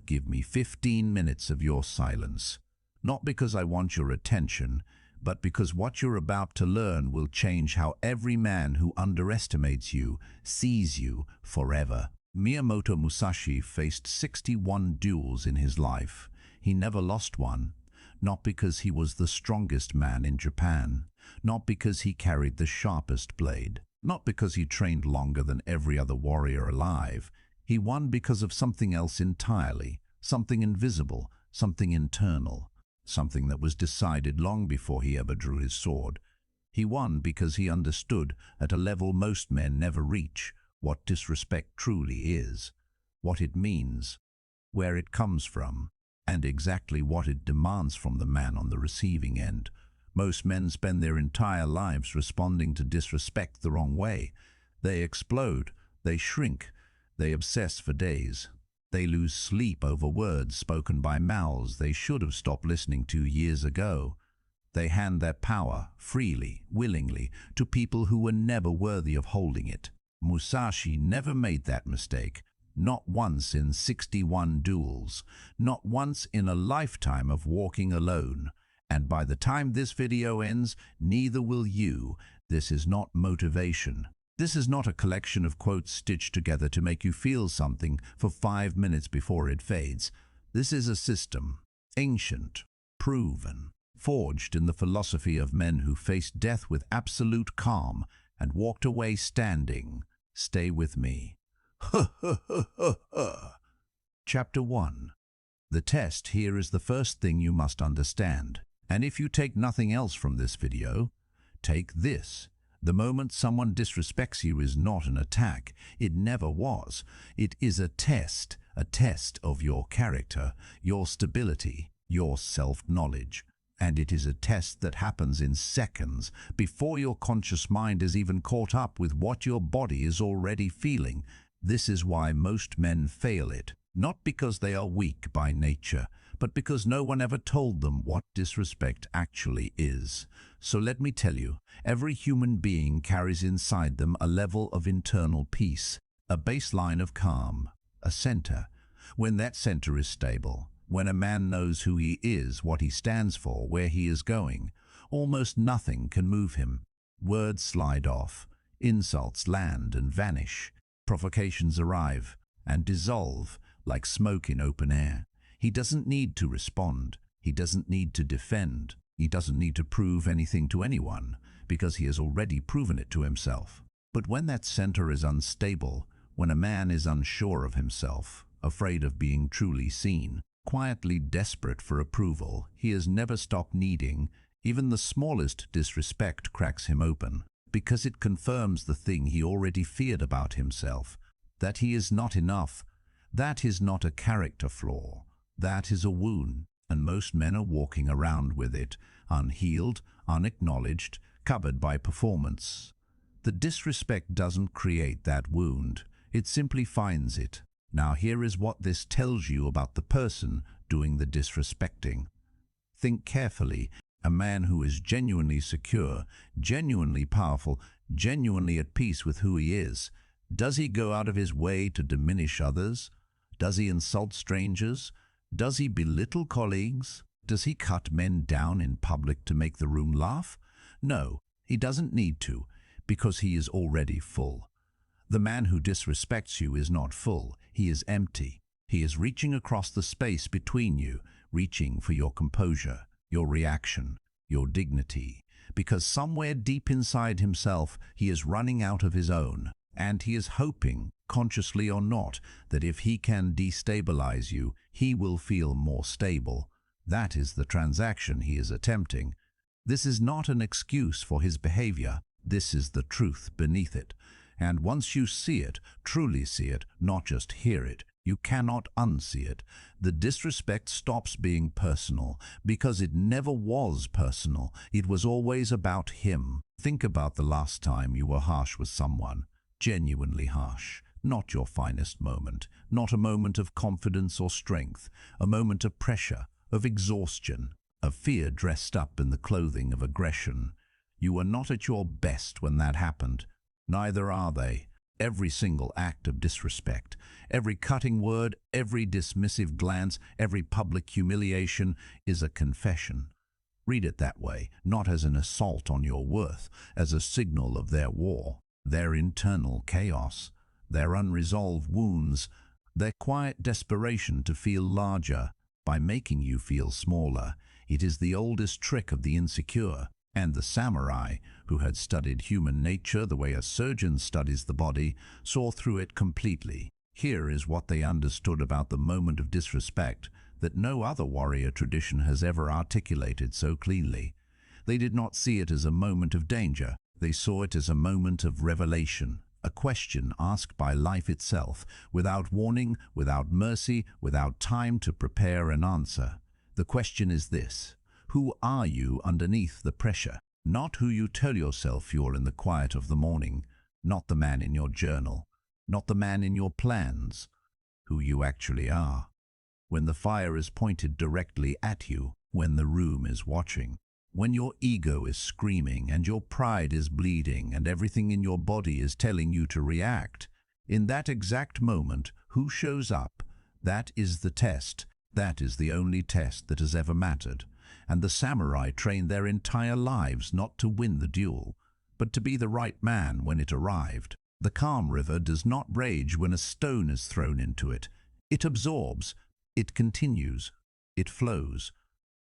give me 15 minutes of your silence. Not because I want your attention, but because what you're about to learn will change how every man who underestimates you sees you forever. Miyamoto Musashi faced 61 duels in his life. He never lost one. Not because he was the strongest man in Japan, not because he carried the sharpest blade, not because he trained longer than every other warrior alive. He won because of something else entirely, something invisible, something internal, something that was decided long before he ever drew his sword. He won because he understood, at a level most men never reach, what disrespect truly is, what it means, where it comes from, and exactly what it demands from the man on the receiving end. Most men spend their entire lives responding to disrespect the wrong way. They explode, they shrink, they obsess for days. They lose sleep over words spoken by mouths they should have stopped listening to years ago. They hand their power, freely, willingly, to people who were never worthy of holding it. Musashi never made that mistake. Not once in 61 duels, not once in a lifetime of walking alone. And by the time this video ends, neither will you. This is not motivation. This is not a collection of quotes stitched together to make you feel something for 5 minutes before it fades. This is a system, ancient, proven, forged in the philosophy of men who faced death with absolute calm and walked away standing. Stay with me. Chapter 1. The test here is the first thing you must understand. And if you take nothing else from this video, take this. The moment someone disrespects you is not an attack. It never was. It is a test of your character, your stability, your self-knowledge. And it is a test that happens in seconds, before your conscious mind is even caught up with what your body is already feeling. This is why most men fail it, not because they are weak by nature, but because no one ever told them what disrespect actually is. So let me tell you, every human being carries inside them a level of internal peace, a baseline of calm, a center. When that center is stable, when a man knows who he is, what he stands for, where he is going, almost nothing can move him. Words slide off, insults land and vanish, provocations arrive and dissolve like smoke in open air. He doesn't need to respond. He doesn't need to defend. He doesn't need to prove anything to anyone, because he has already proven it to himself. But when that center is unstable, when a man is unsure of himself, afraid of being truly seen, quietly desperate for approval, he has never stopped needing. Even the smallest disrespect cracks him open, because it confirms the thing he already feared about himself, that he is not enough. That is not a character flaw. That is a wound, and most men are walking around with it, unhealed, unacknowledged, covered by performance. The disrespect doesn't create that wound. It simply finds it. Now here is what this tells you about the person doing the disrespecting. Think carefully. A man who is genuinely secure, genuinely powerful, genuinely at peace with who he is, does he go out of his way to diminish others? Does he insult strangers? Does he belittle colleagues? Does he cut men down in public to make the room laugh? No, he doesn't need to, because he is already full. The man who disrespects you is not full, he is empty. He is reaching across the space between you, reaching for your composure, your reaction, your dignity, because somewhere deep inside himself he is running out of his own, and he is hoping, consciously or not, that if he can destabilize you, he will feel more stable. That is the transaction he is attempting. This is not an excuse for his behavior. This is the truth beneath it. And once you see it, truly see it, not just hear it, you cannot unsee it. The disrespect stops being personal, because it never was personal. It was always about him. Think about the last time you were harsh with someone, genuinely harsh. Not your finest moment, not a moment of confidence or strength, a moment of pressure, of exhaustion, of fear dressed up in the clothing of aggression. You were not at your best when that happened. Neither are they. Every single act of disrespect, every cutting word, every dismissive glance, every public humiliation is a confession. Read it that way, not as an assault on your worth, as a signal of their war, their internal chaos, their unresolved wounds, their quiet desperation to feel larger by making you feel smaller. It is the oldest trick of the insecure, and the samurai, who had studied human nature the way a surgeon studies the body, saw through it completely. Here is what they understood about the moment of disrespect that no other warrior tradition has ever articulated so cleanly. They did not see it as a moment of danger. They saw it as a moment of revelation, a question asked by life itself, without warning, without mercy, without time to prepare an answer. The question is this: who are you underneath the pressure? Not who you tell yourself you're in the quiet of the morning, not the man in your journal, not the man in your plans, who you actually are. When the fire is pointed directly at you, when the room is watching, when your ego is screaming and your pride is bleeding and everything in your body is telling you to react, in that exact moment, who shows up? That is the test. That is the only test that has ever mattered. And the samurai trained their entire lives not to win the duel, but to be the right man when it arrived. The calm river does not rage when a stone is thrown into it. It absorbs, it continues, it flows,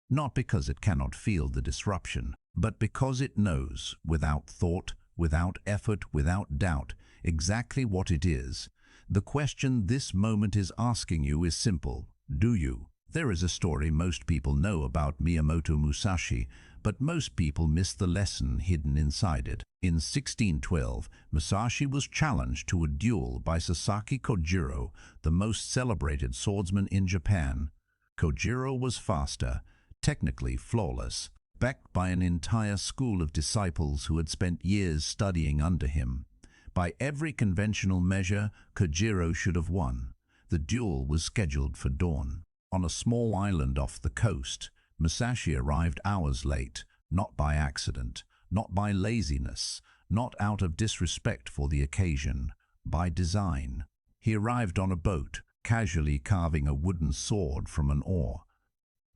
not because it cannot feel the disruption, but because it knows, without thought, without effort, without doubt, exactly what it is. The question this moment is asking you is simple: do you? There is a story most people know about Miyamoto Musashi, but most people miss the lesson hidden inside it. In 1612, Musashi was challenged to a duel by Sasaki Kojiro, the most celebrated swordsman in Japan. Kojiro was faster, technically flawless, backed by an entire school of disciples who had spent years studying under him. By every conventional measure, Kojiro should have won. The duel was scheduled for dawn. On a small island off the coast, Musashi arrived hours late, not by accident, not by laziness, not out of disrespect for the occasion, by design. He arrived on a boat, casually carving a wooden sword from an oar.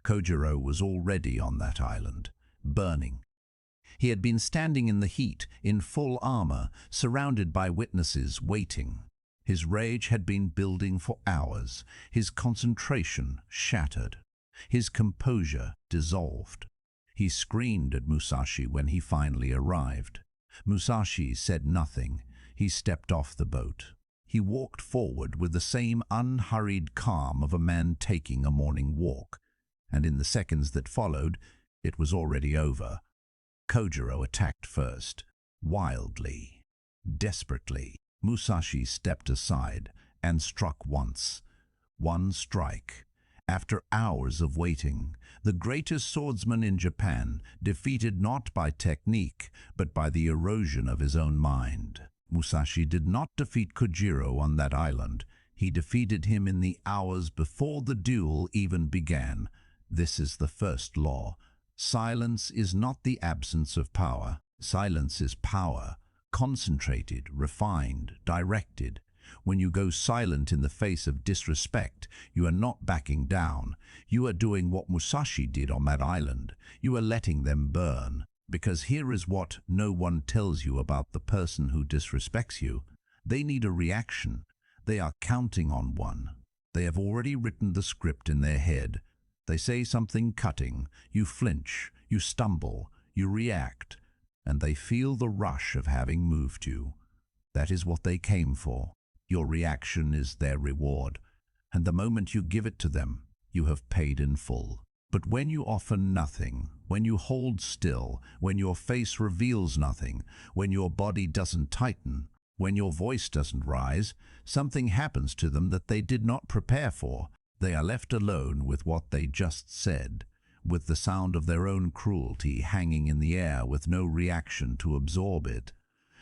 Kojiro was already on that island, burning. He had been standing in the heat, in full armor, surrounded by witnesses, waiting. His rage had been building for hours, his concentration shattered, his composure dissolved. He screamed at Musashi when he finally arrived. Musashi said nothing. He stepped off the boat. He walked forward with the same unhurried calm of a man taking a morning walk, and in the seconds that followed, it was already over. Kojiro attacked first, wildly, desperately. Musashi stepped aside and struck once. One strike. After hours of waiting, the greatest swordsman in Japan, defeated not by technique, but by the erosion of his own mind. Musashi did not defeat Kojiro on that island. He defeated him in the hours before the duel even began. This is the first law. Silence is not the absence of power. Silence is power. Concentrated, refined, directed. When you go silent in the face of disrespect, you are not backing down. You are doing what Musashi did on that island. You are letting them burn. Because here is what no one tells you about the person who disrespects you. They need a reaction. They are counting on one. They have already written the script in their head. They say something cutting. You flinch. You stumble. You react. And they feel the rush of having moved you. That is what they came for. Your reaction is their reward. And the moment you give it to them, you have paid in full. But when you offer nothing, when you hold still, when your face reveals nothing, when your body doesn't tighten, when your voice doesn't rise, something happens to them that they did not prepare for. They are left alone with what they just said, with the sound of their own cruelty hanging in the air with no reaction to absorb it.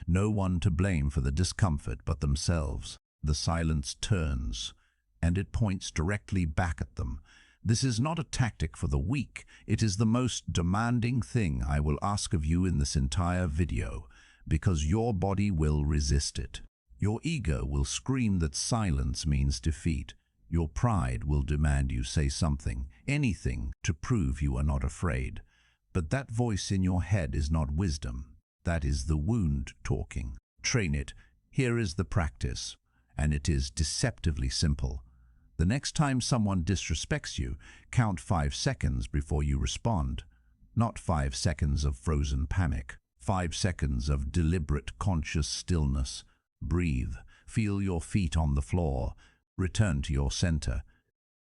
No one to blame for the discomfort but themselves. The silence turns, and it points directly back at them. This is not a tactic for the weak. It is the most demanding thing I will ask of you in this entire video, because your body will resist it. Your ego will scream that silence means defeat. Your pride will demand you say something, anything, to prove you are not afraid. But that voice in your head is not wisdom. That is the wound talking. Train it. Here is the practice, and it is deceptively simple. The next time someone disrespects you, count 5 seconds before you respond. Not 5 seconds of frozen panic. 5 seconds of deliberate, conscious stillness. Breathe. Feel your feet on the floor. Return to your center.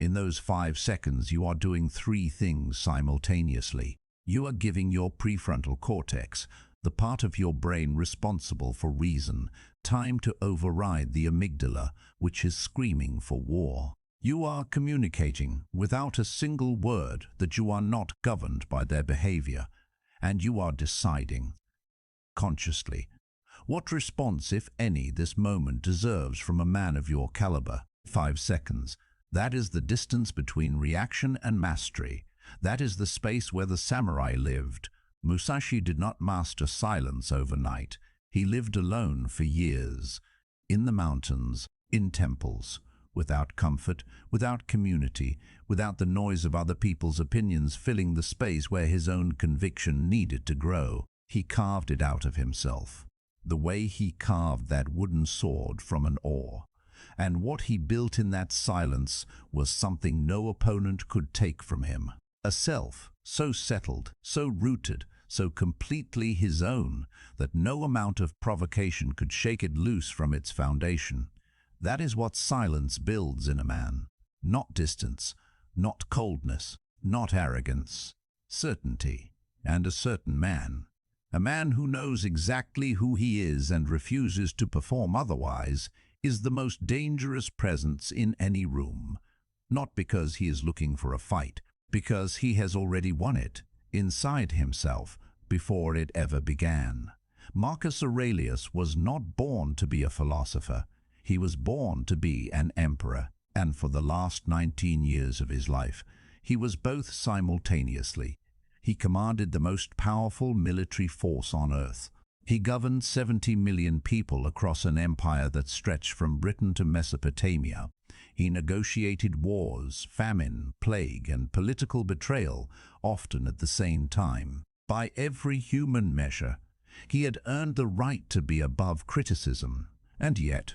In those 5 seconds, you are doing 3 things simultaneously. You are giving your prefrontal cortex, the part of your brain responsible for reason, time to override the amygdala, which is screaming for war. You are communicating without a single word that you are not governed by their behavior, and you are deciding consciously what response, if any, this moment deserves from a man of your caliber. 5 seconds. That is the distance between reaction and mastery. That is the space where the samurai lived. Musashi did not master silence overnight. He lived alone for years, in the mountains, in temples, without comfort, without community, without the noise of other people's opinions filling the space where his own conviction needed to grow. He carved it out of himself, the way he carved that wooden sword from an oar. And what he built in that silence was something no opponent could take from him. A self so settled, so rooted, so completely his own that no amount of provocation could shake it loose from its foundation. That is what silence builds in a man. Not distance, not coldness, not arrogance. Certainty. And a certain man. A man who knows exactly who he is and refuses to perform otherwise is the most dangerous presence in any room. Not because he is looking for a fight, because he has already won it, inside himself, before it ever began. Marcus Aurelius was not born to be a philosopher. He was born to be an emperor, and for the last 19 years of his life, he was both simultaneously. He commanded the most powerful military force on earth. He governed 70 million people across an empire that stretched from Britain to Mesopotamia. He negotiated wars, famine, plague, and political betrayal, often at the same time. By every human measure, he had earned the right to be above criticism, and yet,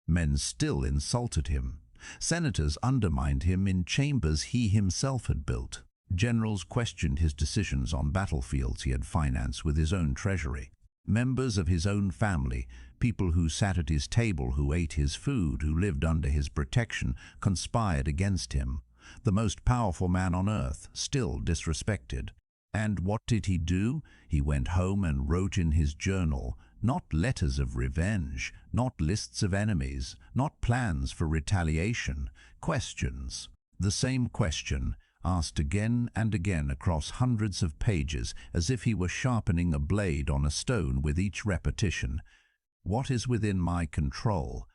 men still insulted him. Senators undermined him in chambers he himself had built. Generals questioned his decisions on battlefields he had financed with his own treasury. Members of his own family, people who sat at his table, who ate his food, who lived under his protection, conspired against him. The most powerful man on earth, still disrespected. And what did he do? He went home and wrote in his journal, not letters of revenge, not lists of enemies, not plans for retaliation, questions. The same question, asked again and again across hundreds of pages, as if he were sharpening a blade on a stone with each repetition. What is within my control?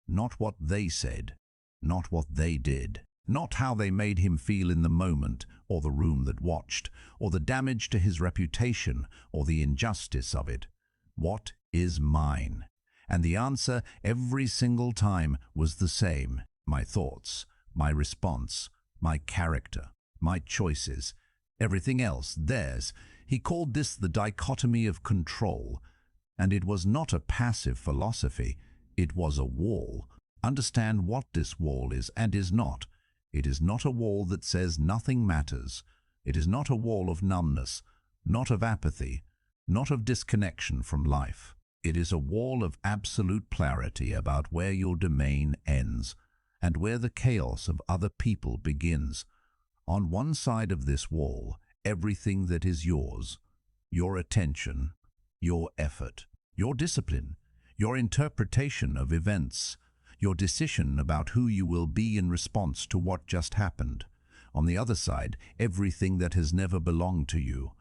Not what they said, not what they did. Not how they made him feel in the moment, or the room that watched, or the damage to his reputation, or the injustice of it. What is mine? And the answer every single time was the same. My thoughts, my response, my character, my choices, everything else theirs. He called this the dichotomy of control. And it was not a passive philosophy, it was a wall. Understand what this wall is and is not. It is not a wall that says nothing matters. It is not a wall of numbness, not of apathy, not of disconnection from life. It is a wall of absolute clarity about where your domain ends and where the chaos of other people begins. On one side of this wall, everything that is yours, your attention, your effort, your discipline, your interpretation of events, your decision about who you will be in response to what just happened. On the other side, everything that has never belonged to you,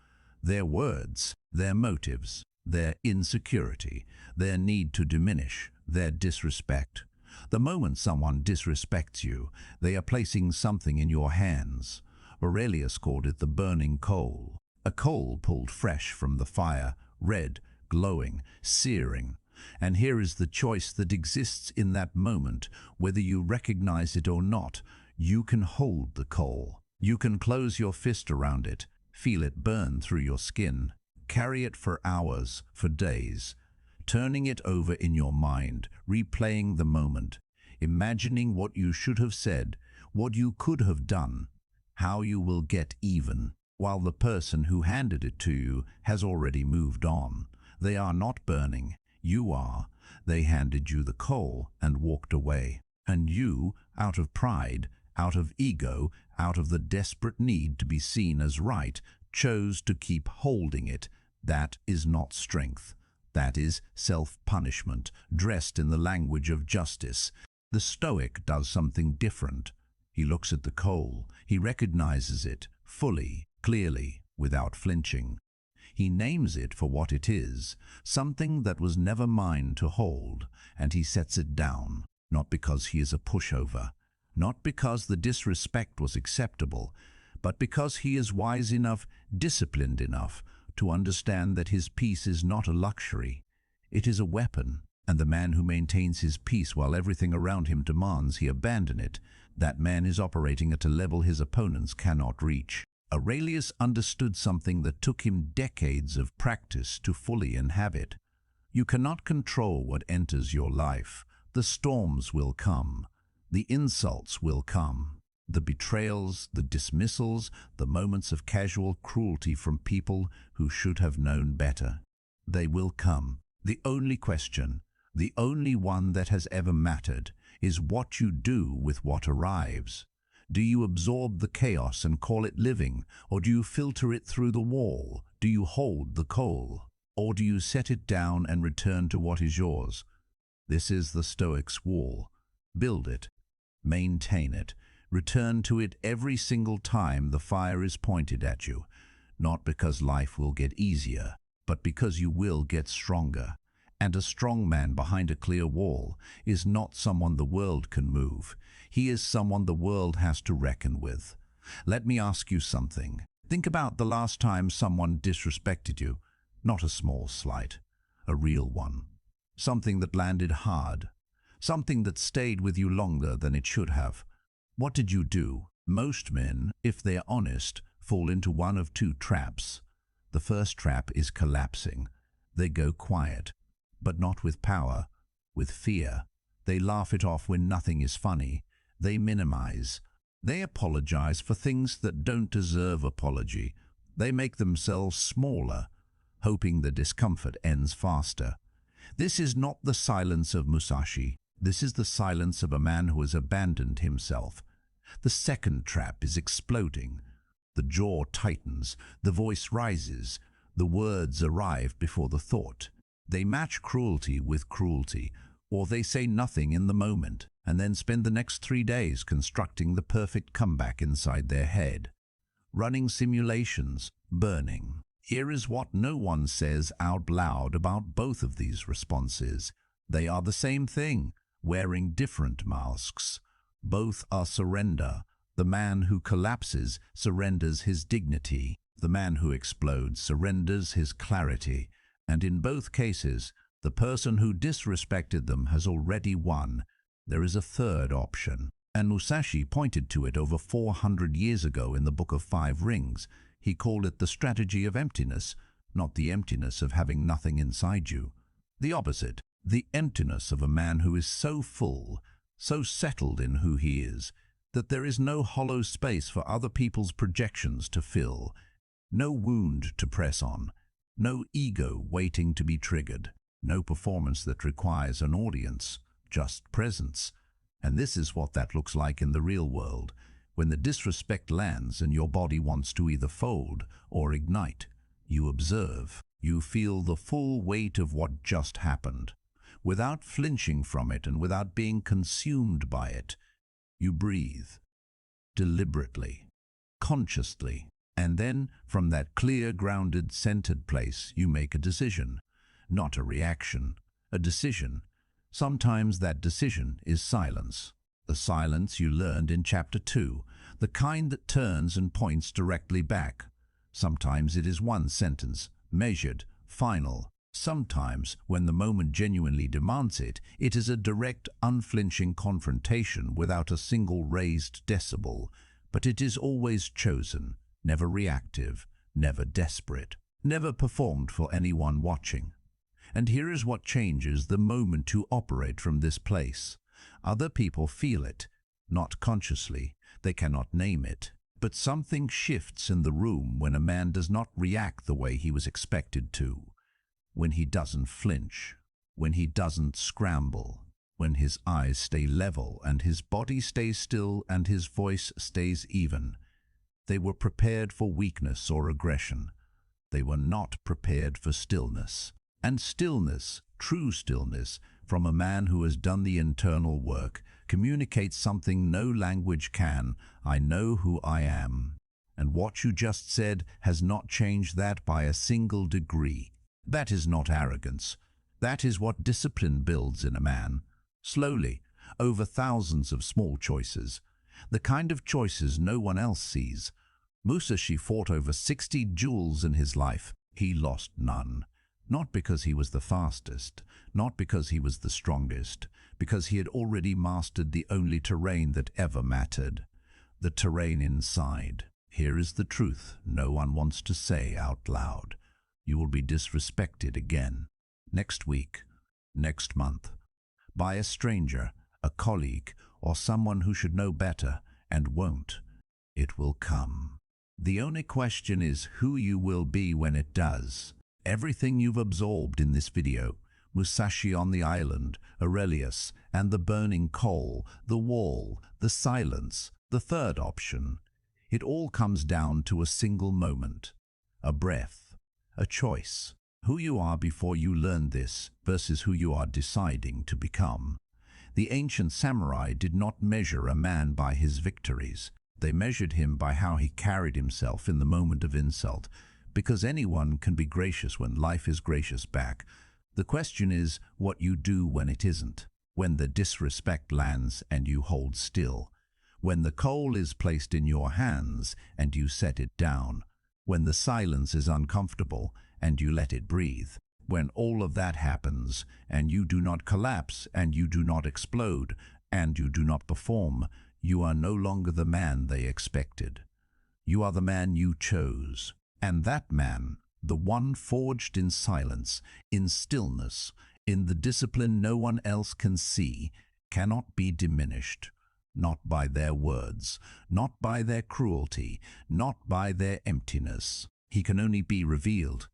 their words, their motives, their insecurity, their need to diminish, their disrespect. The moment someone disrespects you, they are placing something in your hands. Aurelius called it the burning coal. A coal pulled fresh from the fire, red, glowing, searing. And here is the choice that exists in that moment, whether you recognize it or not. You can hold the coal. You can close your fist around it, feel it burn through your skin, carry it for hours, for days, turning it over in your mind, replaying the moment, imagining what you should have said, what you could have done, how you will get even, while the person who handed it to you has already moved on. They are not burning. You are. They handed you the coal and walked away. And you, out of pride, out of ego, out of the desperate need to be seen as right, chose to keep holding it. That is not strength. That is self-punishment, dressed in the language of justice. The Stoic does something different. He looks at the coal. He recognizes it fully, clearly, without flinching. He names it for what it is, something that was never mine to hold, and he sets it down, not because he is a pushover, not because the disrespect was acceptable, but because he is wise enough, disciplined enough, to understand that his peace is not a luxury. It is a weapon, and the man who maintains his peace while everything around him demands he abandon it, that man is operating at a level his opponents cannot reach. Aurelius understood something that took him decades of practice to fully inhabit. You cannot control what enters your life. The storms will come. The insults will come. The betrayals, the dismissals, the moments of casual cruelty from people who should have known better. They will come. The only question, the only one that has ever mattered, is what you do with what arrives. Do you absorb the chaos and call it living, or do you filter it through the wall? Do you hold the coal, or do you set it down and return to what is yours? This is the Stoic's wall. Build it, maintain it, return to it every single time the fire is pointed at you, not because life will get easier, but because you will get stronger. And a strong man behind a clear wall is not someone the world can move. He is someone the world has to reckon with. Let me ask you something. Think about the last time someone disrespected you. Not a small slight, a real one. Something that landed hard. Something that stayed with you longer than it should have. What did you do? Most men, if they're honest, fall into one of two traps. The first trap is collapsing. They go quiet. But not with power, with fear. They laugh it off when nothing is funny. They minimize. They apologize for things that don't deserve apology. They make themselves smaller, hoping the discomfort ends faster. This is not the silence of Musashi. This is the silence of a man who has abandoned himself. The second trap is exploding. The jaw tightens, the voice rises, the words arrive before the thought. They match cruelty with cruelty, or they say nothing in the moment and then spend the next 3 days constructing the perfect comeback inside their head. Running simulations, burning. Here is what no one says out loud about both of these responses. They are the same thing, wearing different masks. Both are surrender. The man who collapses surrenders his dignity. The man who explodes surrenders his clarity. And in both cases, the person who disrespected them has already won. There is a third option, and Musashi pointed to it over 400 years ago in the Book of Five Rings. He called it the strategy of emptiness, not the emptiness of having nothing inside you. The opposite, the emptiness of a man who is so full, so settled in who he is, that there is no hollow space for other people's projections to fill, no wound to press on. No ego waiting to be triggered, no performance that requires an audience, just presence. And this is what that looks like in the real world, when the disrespect lands and your body wants to either fold or ignite. You observe, you feel the full weight of what just happened. Without flinching from it and without being consumed by it, you breathe, deliberately, consciously. And then, from that clear, grounded, centered place, you make a decision, not a reaction, a decision. Sometimes that decision is silence. The silence you learned in Chapter 2, the kind that turns and points directly back. Sometimes it is one sentence, measured, final, Sometimes, when the moment genuinely demands it, it is a direct, unflinching confrontation without a single raised decibel, but it is always chosen, never reactive, never desperate, never performed for anyone watching. And here is what changes the moment you operate from this place. Other people feel it, not consciously, they cannot name it, but something shifts in the room when a man does not react the way he was expected to. When he doesn't flinch, when he doesn't scramble, when his eyes stay level and his body stays still and his voice stays even. They were prepared for weakness or aggression. They were not prepared for stillness. And stillness, true stillness, from a man who has done the internal work, communicates something no language can. I know who I am. And what you just said has not changed that by a single degree. That is not arrogance. That is what discipline builds in a man. Slowly, over thousands of small choices. The kind of choices no one else sees. Musashi fought over 60 duels in his life. He lost none. Not because he was the fastest, not because he was the strongest, because he had already mastered the only terrain that ever mattered. The terrain inside. Here is the truth no one wants to say out loud. You will be disrespected again. Next week, next month. By a stranger, a colleague, or someone who should know better, and won't. It will come. The only question is who you will be when it does. Everything you've absorbed in this video, Musashi on the island, Aurelius, and the burning coal, the wall, the silence, the third option, it all comes down to a single moment, a breath, a choice. Who you are before you learn this versus who you are deciding to become. The ancient samurai did not measure a man by his victories. They measured him by how he carried himself in the moment of insult, because anyone can be gracious when life is gracious back. The question is what you do when it isn't, when the disrespect lands and you hold still, when the coal is placed in your hands and you set it down, when the silence is uncomfortable and you let it breathe. When all of that happens and you do not collapse and you do not explode and you do not perform, you are no longer the man they expected. You are the man you chose. And that man, the one forged in silence, in stillness, in the discipline no one else can see, cannot be diminished. Not by their words, not by their cruelty, not by their emptiness. He can only be revealed.